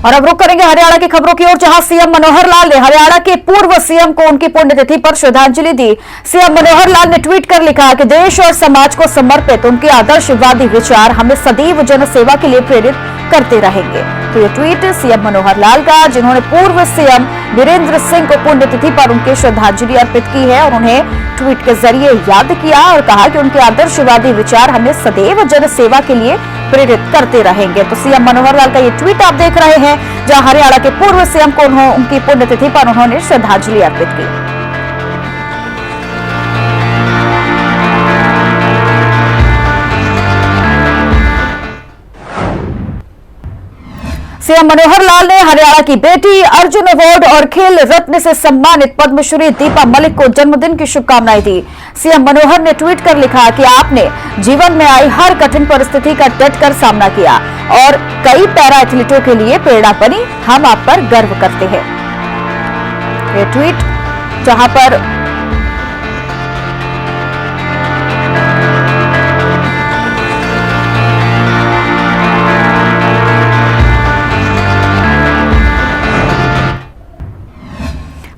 और अब रुक करेंगे हरियाणा की खबरों की ओर, जहां सीएम मनोहर लाल ने हरियाणा के पूर्व सीएम को उनकी पुण्यतिथि पर श्रद्धांजलि दी। सीएम मनोहर लाल ने ट्वीट कर लिखा कि देश और समाज को समर्पित उनके आदर्शवादी विचार हमें सदैव जनसेवा के लिए प्रेरित करते रहेंगे। तो ये ट्वीट सीएम मनोहर लाल का, जिन्होंने पूर्व सीएम वीरेंद्र सिंह को पुण्यतिथि पर उनकी श्रद्धांजलि अर्पित की है और उन्हें ट्वीट के जरिए याद किया और कहा कि उनके आदर्शवादी विचार हमें सदैव जनसेवा के लिए प्रेरित करते रहेंगे। तो सीएम मनोहर लाल का ये ट्वीट आप देख रहे हैं, जहां हरियाणा के पूर्व सीएम को उनकी पुण्यतिथि पर उन्होंने श्रद्धांजलि अर्पित की। सीएम मनोहर लाल ने हरियाणा की बेटी अर्जुन अवार्ड और खेल रत्न से सम्मानित पद्मश्री दीपा मलिक को जन्मदिन की शुभकामनाएं दी। सीएम मनोहर ने ट्वीट कर लिखा कि आपने जीवन में आई हर कठिन परिस्थिति का डटकर सामना किया और कई पैरा एथलीटों के लिए प्रेरणा बनी। हम आप पर गर्व करते हैं। ये ट्वीट जहां पर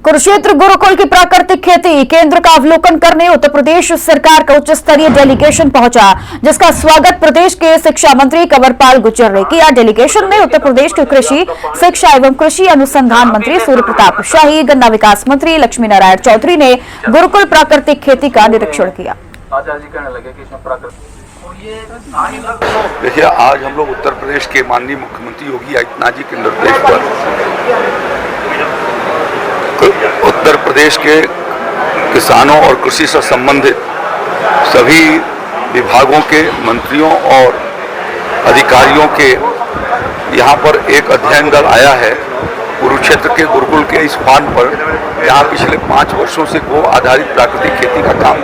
कुरुक्षेत्र गुरुकुल की प्राकृतिक खेती केंद्र का अवलोकन करने उत्तर प्रदेश सरकार का उच्च स्तरीय डेलीगेशन पहुंचा, जिसका स्वागत प्रदेश के शिक्षा मंत्री कंवरपाल गुर्जर ने किया। डेलीगेशन में उत्तर प्रदेश के कृषि शिक्षा एवं कृषि अनुसंधान मंत्री सूर्य प्रताप शाही, गन्ना विकास मंत्री लक्ष्मी नारायण चौधरी ने गुरुकुल प्राकृतिक खेती का निरीक्षण किया। देखिए, आज हम लोग उत्तर प्रदेश के माननीय मुख्यमंत्री योगी आदित्यनाथ जी के निर्देश पर उत्तर प्रदेश के किसानों और कृषि से संबंधित सभी विभागों के मंत्रियों और अधिकारियों के यहाँ पर एक अध्ययन दल आया है। कुरुक्षेत्र के गुरुकुल के इस फार्म पर यहाँ पिछले 5 वर्षों से गो आधारित प्राकृतिक खेती का काम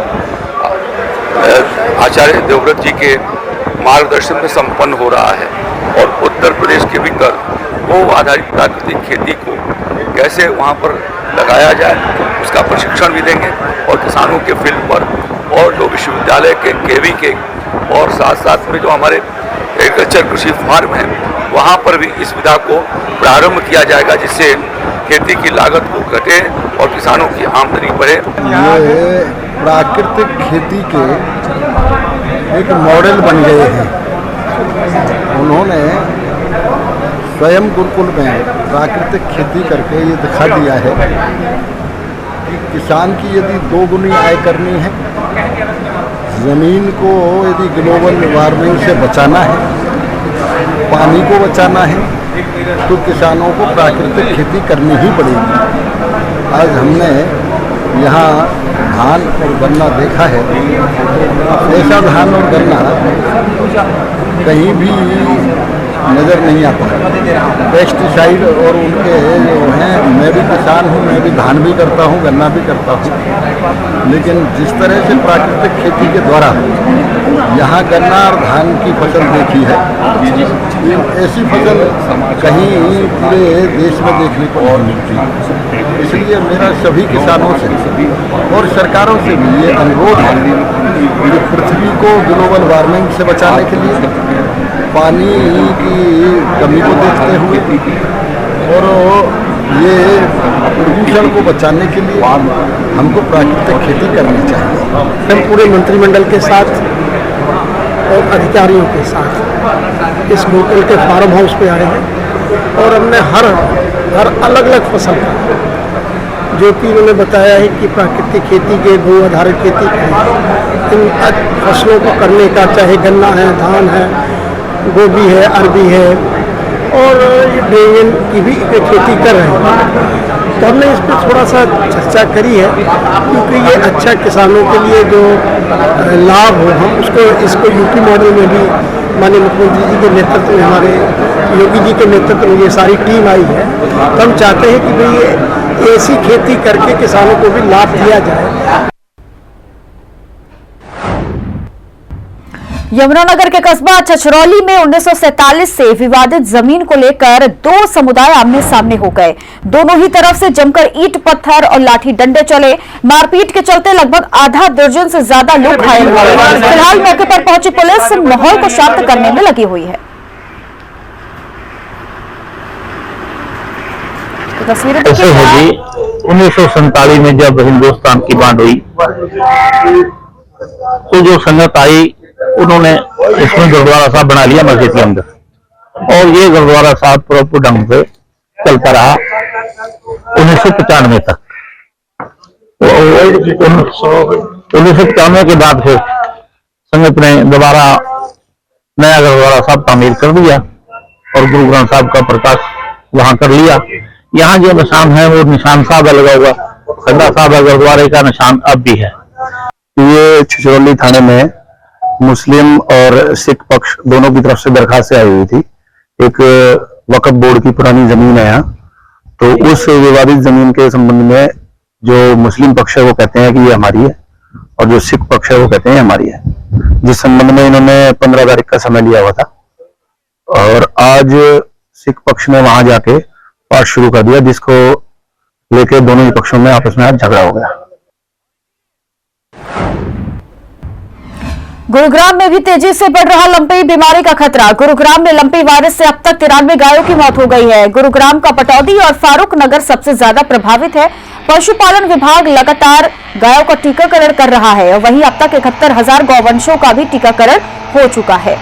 आचार्य देवव्रत जी के मार्गदर्शन में संपन्न हो रहा है और उत्तर प्रदेश के भीतर गो आधारित प्राकृतिक खेती को कैसे वहाँ पर लगाया जाए उसका प्रशिक्षण भी देंगे और किसानों के फील्ड पर और जो विश्वविद्यालय के केवी के और साथ साथ में जो हमारे एग्रीकल्चर कृषि फार्म हैं वहाँ पर भी इस विधा को प्रारंभ किया जाएगा, जिससे खेती की लागत को घटे और किसानों की आमदनी बढ़े। ये प्राकृतिक खेती के एक मॉडल बन गए हैं। उन्होंने स्वयं गुरुकुल में प्राकृतिक खेती करके ये दिखा दिया है कि किसान की यदि 2 गुनी आय करनी है, ज़मीन को यदि ग्लोबल वार्मिंग से बचाना है, पानी को बचाना है, तो किसानों को प्राकृतिक खेती करनी ही पड़ेगी। आज हमने यहाँ धान और गन्ना देखा है, ऐसा धान और गन्ना कहीं भी नज़र नहीं आता। पेस्टिसाइड और उनके जो हैं, मैं भी किसान हूँ, मैं भी धान भी करता हूँ, गन्ना भी करता हूँ, लेकिन जिस तरह से प्राकृतिक खेती के द्वारा यहाँ गन्ना और धान की फसल देखी है, ऐसी फसल कहीं पूरे देश में देखने को और मिलती। इसलिए मेरा सभी किसानों से और सरकारों से भी ये अनुरोध है कि पृथ्वी को ग्लोबल वार्मिंग से बचाने के लिए, पानी की कमी को देखते हुए और ये प्रदूषण को बचाने के लिए हमको प्राकृतिक खेती करनी चाहिए। हम पूरे मंत्रिमंडल के साथ और अधिकारियों के साथ इस गुरुकुल के फार्म हाउस पे आए हैं और हमने हर अलग अलग फसल का, जो कि उन्होंने बताया है कि प्राकृतिक खेती के गो आधारित खेती इन फसलों को करने का, चाहे गन्ना है, धान है, गोभी है, अरबी है और बैंगन की भी खेती कर रहे हैं। तो हमने इस पर थोड़ा सा चर्चा करी है, क्योंकि ये अच्छा किसानों के लिए जो लाभ हो, हम इसको यूपी मॉडल में भी माननीय मुख्यमंत्री जी के नेतृत्व में, हमारे योगी जी के नेतृत्व में ये सारी टीम आई है। तो हम चाहते हैं कि भाई ये ऐसी खेती करके किसानों को भी लाभ दिया जाए। यमुनानगर के कस्बा छछरौली में 1947 से विवादित जमीन को लेकर 2 समुदाय आमने सामने हो गए। दोनों ही तरफ से जमकर ईंट पत्थर और लाठी डंडे चले। मारपीट के चलते लगभग आधा दर्जन से ज्यादा लोग घायल हुए। फिलहाल मौके पर पहुंची पुलिस माहौल को शांत करने में लगी हुई है। तस्वीरें ऐसे देखिए। है जी, 1947 में जब हिंदुस्तान की बांट हुई तो जो संगत आई उन्होंने इसमें गुरुद्वारा साहब बना लिया मस्जिद के अंदर, और ये गुरुद्वारा साहब प्रॉपर ढंग से चलता रहा 1995 तक। 1995 के बाद फिर संगत ने दोबारा नया गुरुद्वारा साहब तामीर कर दिया और गुरु ग्रंथ साहब का प्रकाश वहां कर लिया। यहाँ जो निशान है वो निशान साहब लगा हुआ, खड्डा साहब गुरुद्वारे का निशान अब भी है। ये छिछरौली थाने में मुस्लिम और सिख पक्ष दोनों की तरफ से दरखास्त आई हुई थी। एक वक्फ बोर्ड की पुरानी जमीन है यहाँ, तो उस विवादित जमीन के संबंध में जो मुस्लिम पक्ष है वो कहते हैं कि ये हमारी है, और जो सिख पक्ष है वो कहते हैं हमारी है, जिस संबंध में इन्होंने 15 तारीख का समय लिया हुआ था। और आज सिख पक्ष ने वहां जाके पाठ शुरू कर दिया, जिसको लेके दोनों ही पक्षों में आपस में आज झगड़ा हो गया। गुरुग्राम में भी तेजी से बढ़ रहा लंपी बीमारी का खतरा। गुरुग्राम में लंपी वायरस से अब तक 93 गायों की मौत हो गई है। गुरुग्राम का पटौदी और फारूक नगर सबसे ज्यादा प्रभावित है। पशुपालन विभाग लगातार गायों का टीकाकरण कर रहा है और वहीं अब तक 71,000 गौवंशों का भी टीकाकरण हो चुका है।